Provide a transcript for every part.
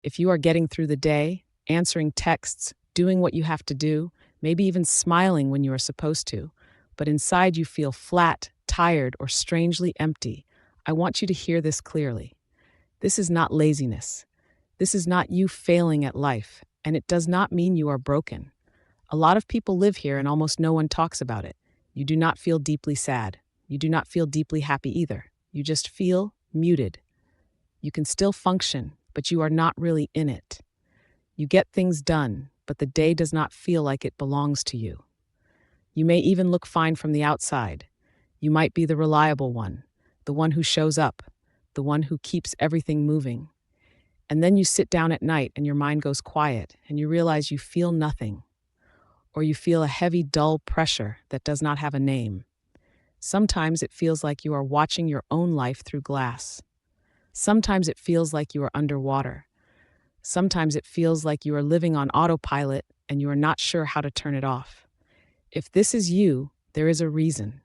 If you are getting through the day, answering texts, doing what you have to do, maybe even smiling when you are supposed to, but inside you feel flat, tired, or strangely empty, I want you to hear this clearly. This is not laziness. This is not you failing at life, and it does not mean you are broken. A lot of people live here and almost no one talks about it. You do not feel deeply sad. You do not feel deeply happy either. You just feel muted. You can still function, but you are not really in it. You get things done, but the day does not feel like it belongs to you. You may even look fine from the outside. You might be the reliable one, the one who shows up, the one who keeps everything moving. And then you sit down at night and your mind goes quiet and you realize you feel nothing. Or you feel a heavy, dull pressure that does not have a name. Sometimes it feels like you are watching your own life through glass. Sometimes it feels like you are underwater. Sometimes it feels like you are living on autopilot and you are not sure how to turn it off. If this is you, there is a reason.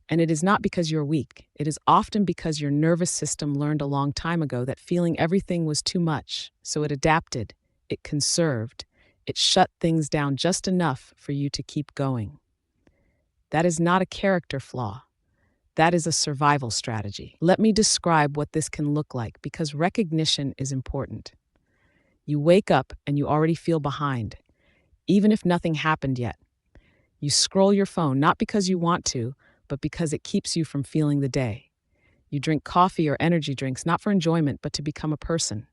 And it is not because you're weak. It is often because your nervous system learned a long time ago that feeling everything was too much, so it adapted, it conserved, it shut things down just enough for you to keep going. That is not a character flaw. That is a survival strategy. Let me describe what this can look like because recognition is important. You wake up and you already feel behind, even if nothing happened yet. You scroll your phone not because you want to, but because it keeps you from feeling the day. You drink coffee or energy drinks not for enjoyment, but to become a person.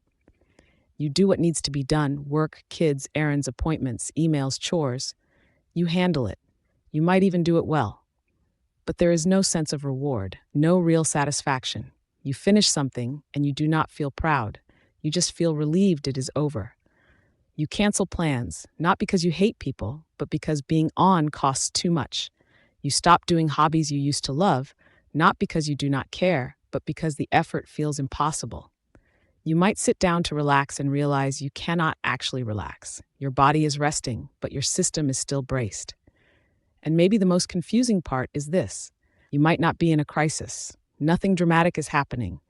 You do what needs to be done: work, kids, errands, appointments, emails, chores. You handle it. You might even do it well. But there is no sense of reward, no real satisfaction. You finish something and you do not feel proud. You just feel relieved it is over. You cancel plans, not because you hate people, but because being on costs too much. You stop doing hobbies you used to love, not because you do not care, but because the effort feels impossible. You might sit down to relax and realize you cannot actually relax. Your body is resting, but your system is still braced. And maybe the most confusing part is this: you might not be in a crisis. Nothing dramatic is happening.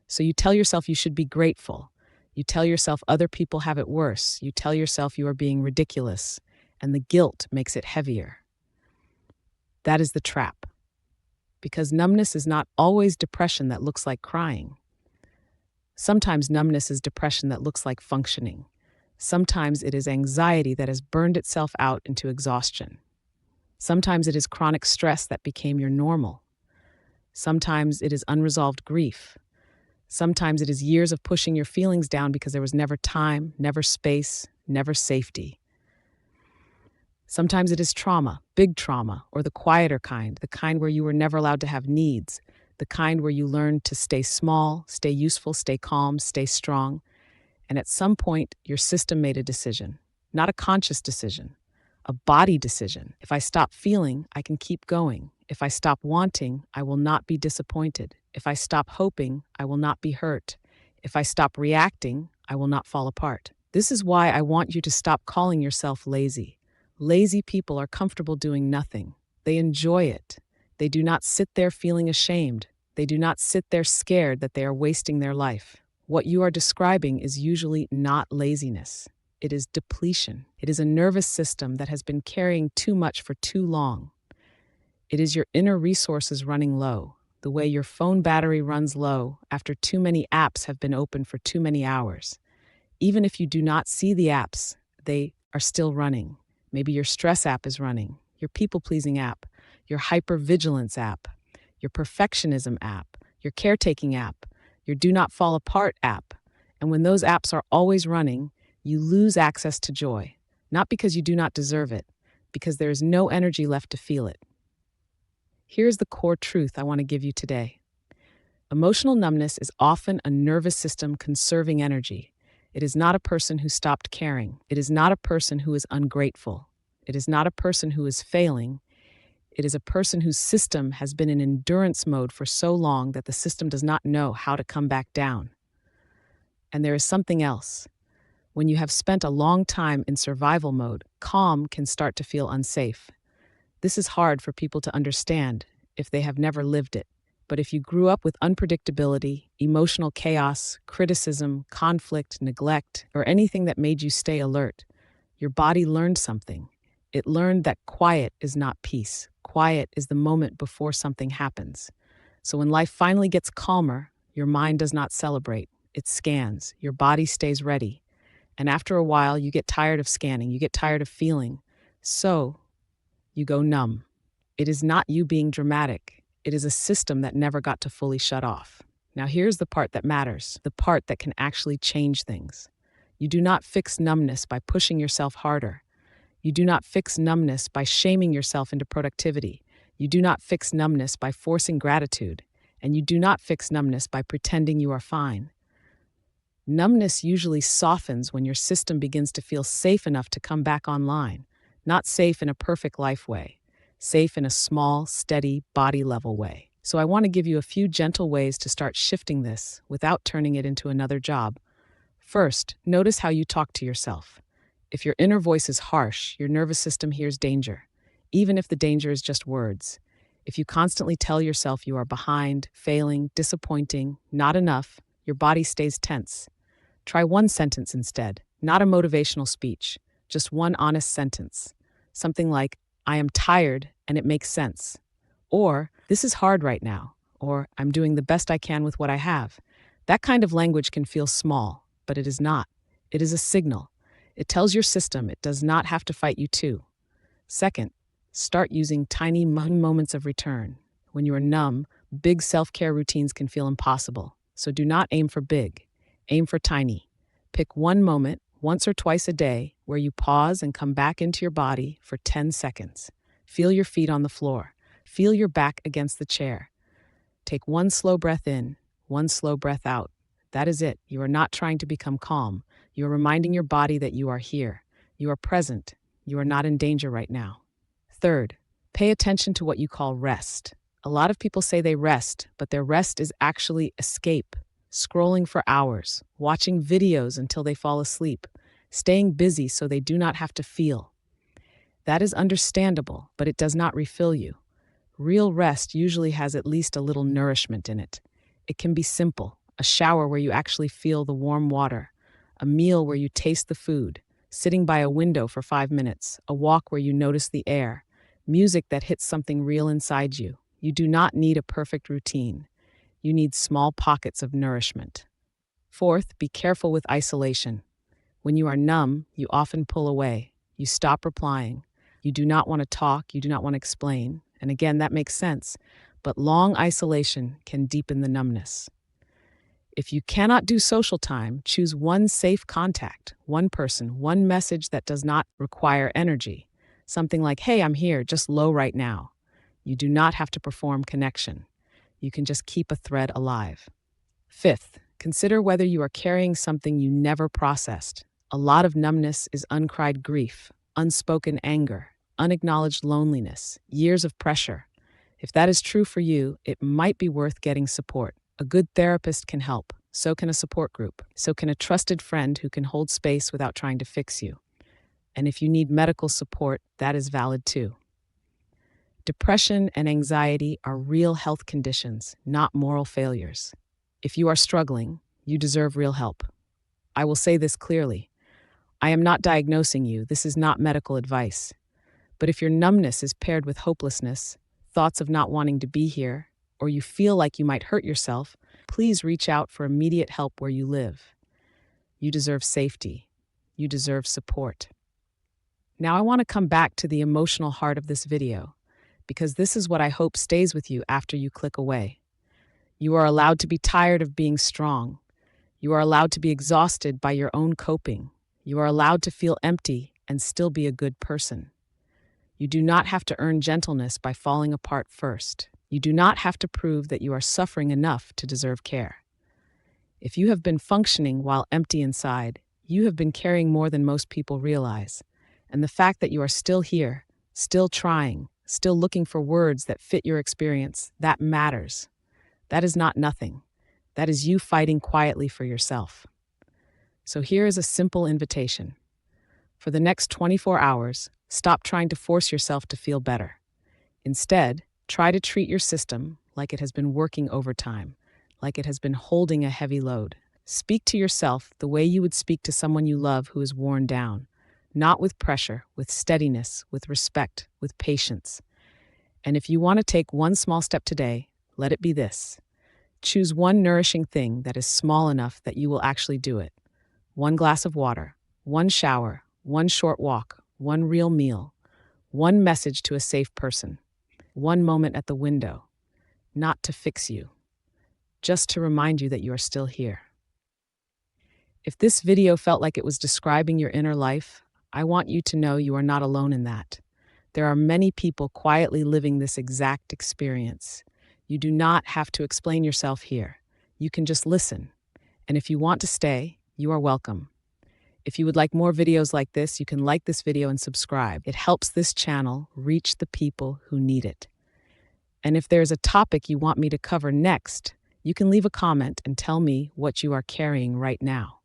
So you tell yourself you should be grateful. You tell yourself other people have it worse. You tell yourself you are being ridiculous, and the guilt makes it heavier. That is the trap. Because numbness is not always depression that looks like crying. Sometimes numbness is depression that looks like functioning. Sometimes it is anxiety that has burned itself out into exhaustion. Sometimes it is chronic stress that became your normal. Sometimes it is unresolved grief. Sometimes it is years of pushing your feelings down because there was never time, never space, never safety. Sometimes it is trauma, big trauma, or the quieter kind, the kind where you were never allowed to have needs, the kind where you learned to stay small, stay useful, stay calm, stay strong. And at some point, your system made a decision, not a conscious decision, a body decision. If I stop feeling, I can keep going. If I stop wanting, I will not be disappointed. If I stop hoping, I will not be hurt. If I stop reacting, I will not fall apart. This is why I want you to stop calling yourself lazy. Lazy people are comfortable doing nothing. They enjoy it. They do not sit there feeling ashamed. They do not sit there scared that they are wasting their life. What you are describing is usually not laziness. It is depletion. It is a nervous system that has been carrying too much for too long. It is your inner resources running low, the way your phone battery runs low after too many apps have been open for too many hours. Even if you do not see the apps, they are still running. Maybe your stress app is running, your people-pleasing app, your hypervigilance app, your perfectionism app, your caretaking app, your do not fall apart app. And when those apps are always running, you lose access to joy, not because you do not deserve it, because there is no energy left to feel it. Here's the core truth I want to give you today. Emotional numbness is often a nervous system conserving energy. It is not a person who stopped caring. It is not a person who is ungrateful. It is not a person who is failing. It is a person whose system has been in endurance mode for so long that the system does not know how to come back down. And there is something else. When you have spent a long time in survival mode, calm can start to feel unsafe. This is hard for people to understand if they have never lived it, But if you grew up with unpredictability, emotional chaos, criticism, conflict, neglect, or anything that made you stay alert, your body learned something. It learned that quiet is not peace. Quiet is the moment before something happens. So when life finally gets calmer, your mind does not celebrate. It scans. Your body stays ready. And after a while, you get tired of scanning. You get tired of feeling. So you go numb. It is not you being dramatic. It is a system that never got to fully shut off. Now, here's the part that matters, the part that can actually change things. You do not fix numbness by pushing yourself harder. You do not fix numbness by shaming yourself into productivity. You do not fix numbness by forcing gratitude. And you do not fix numbness by pretending you are fine. Numbness usually softens when your system begins to feel safe enough to come back online. Not safe in a perfect life way. Safe in a small, steady, body-level way. So I want to give you a few gentle ways to start shifting this without turning it into another job. First, notice how you talk to yourself. If your inner voice is harsh, your nervous system hears danger, even if the danger is just words. If you constantly tell yourself you are behind, failing, disappointing, not enough, your body stays tense. Try one sentence instead, not a motivational speech, just one honest sentence. Something like, I am tired and it makes sense. Or, this is hard right now. Or, I'm doing the best I can with what I have. That kind of language can feel small, but it is not. It is a signal. It tells your system it does not have to fight you too. Second, start using tiny moments of return. When you are numb, big self-care routines can feel impossible. So do not aim for big. Aim for tiny. Pick one moment, once or twice a day, where you pause and come back into your body for 10 seconds. Feel your feet on the floor. Feel your back against the chair. Take one slow breath in, one slow breath out. That is it. You are not trying to become calm. You are reminding your body that you are here. You are present. You are not in danger right now. Third, pay attention to what you call rest. A lot of people say they rest, but their rest is actually escape. Scrolling for hours, watching videos until they fall asleep, staying busy so they do not have to feel. That is understandable, but it does not refill you. Real rest usually has at least a little nourishment in it. It can be simple, a shower where you actually feel the warm water, a meal where you taste the food, sitting by a window for 5 minutes, a walk where you notice the air, music that hits something real inside you. You do not need a perfect routine. You need small pockets of nourishment. Fourth, be careful with isolation. When you are numb, you often pull away. You stop replying. You do not want to talk. You do not want to explain. And again, that makes sense. But long isolation can deepen the numbness. If you cannot do social time, choose one safe contact, one person, one message that does not require energy. Something like, hey, I'm here, just low right now. You do not have to perform connection. You can just keep a thread alive. Fifth, consider whether you are carrying something you never processed. A lot of numbness is uncried grief, unspoken anger, unacknowledged loneliness, years of pressure. If that is true for you, it might be worth getting support. A good therapist can help. So can a support group. So can a trusted friend who can hold space without trying to fix you. And if you need medical support, that is valid too. Depression and anxiety are real health conditions, not moral failures. If you are struggling, you deserve real help. I will say this clearly. I am not diagnosing you. This is not medical advice. But if your numbness is paired with hopelessness, thoughts of not wanting to be here, or you feel like you might hurt yourself, please reach out for immediate help where you live. You deserve safety. You deserve support. Now I want to come back to the emotional heart of this video, because this is what I hope stays with you after you click away. You are allowed to be tired of being strong. You are allowed to be exhausted by your own coping. You are allowed to feel empty and still be a good person. You do not have to earn gentleness by falling apart first. You do not have to prove that you are suffering enough to deserve care. If you have been functioning while empty inside, you have been carrying more than most people realize. And the fact that you are still here, still trying, still looking for words that fit your experience, that matters. That is not nothing. That is you fighting quietly for yourself. So here is a simple invitation. For the next 24 hours, stop trying to force yourself to feel better. Instead, try to treat your system like it has been working overtime, like it has been holding a heavy load. Speak to yourself the way you would speak to someone you love who is worn down, not with pressure, with steadiness, with respect, with patience. And if you want to take one small step today, let it be this. Choose one nourishing thing that is small enough that you will actually do it. One glass of water, one shower, one short walk, one real meal, one message to a safe person, one moment at the window, not to fix you, just to remind you that you are still here. If this video felt like it was describing your inner life, I want you to know you are not alone in that. There are many people quietly living this exact experience. You do not have to explain yourself here. You can just listen. And if you want to stay, you are welcome. If you would like more videos like this, you can like this video and subscribe. It helps this channel reach the people who need it. And if there's a topic you want me to cover next, you can leave a comment and tell me what you are carrying right now.